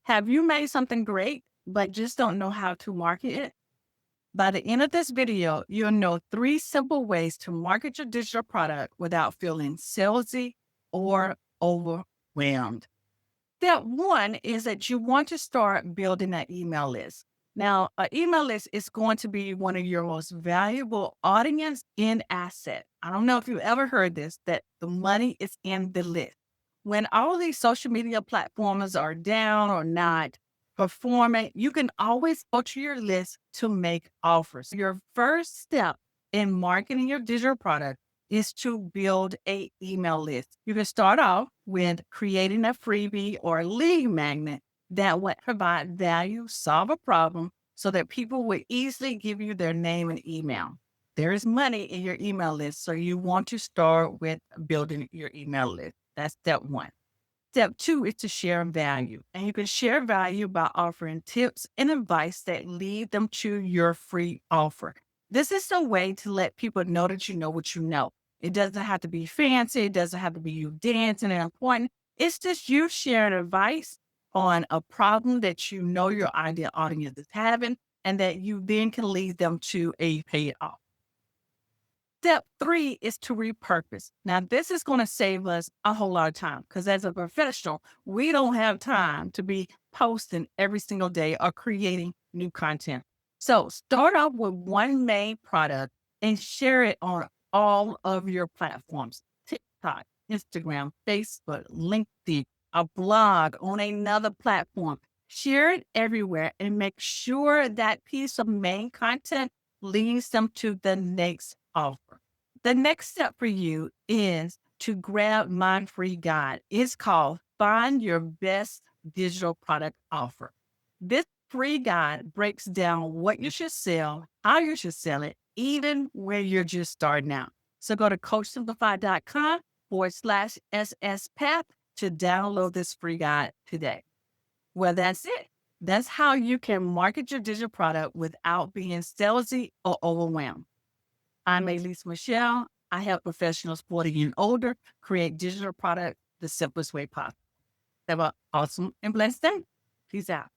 Have you made something great, but just don't know how to market it? By the end of this video, you'll know 3 simple ways to market your digital product without feeling salesy or overwhelmed. Step one is that you want to start building an email list. Now, an email list is going to be one of your most valuable audience and asset. I don't know if you've ever heard this, that the money is in the list. When all these social media platforms are down or not performing, you can always go to your list to make offers. Your first step in marketing your digital product is to build a email list. You can start off with creating a freebie or lead magnet that would provide value, solve a problem so that people would easily give you their name and email. There is money in your email list, so you want to start with building your email list. That's step one. Step two is to share value. And you can share value by offering tips and advice that lead them to your free offer. This is a way to let people know that you know what you know. It doesn't have to be fancy. It doesn't have to be you dancing and important. It's just you sharing advice on a problem that you know your ideal audience is having and that you then can lead them to a paid offer. Step three is to repurpose. Now, this is going to save us a whole lot of time because as a professional, we don't have time to be posting every single day or creating new content. So start off with one main product and share it on all of your platforms: TikTok, Instagram, Facebook, LinkedIn, a blog on another platform. Share it everywhere and make sure that piece of main content leads them to the next offer. The next step for you is to grab my free guide. It's called Find Your Best Digital Product Offer. This free guide breaks down what you should sell, how you should sell it, even where you're just starting out. So go to coachsimplify.com/SS Path to download this free guide today. Well, that's it. That's how you can market your digital product without being salesy or overwhelmed. I'm Alease Michelle. I help professionals 40 and older create digital products the simplest way possible. Have an awesome and blessed day. Peace out.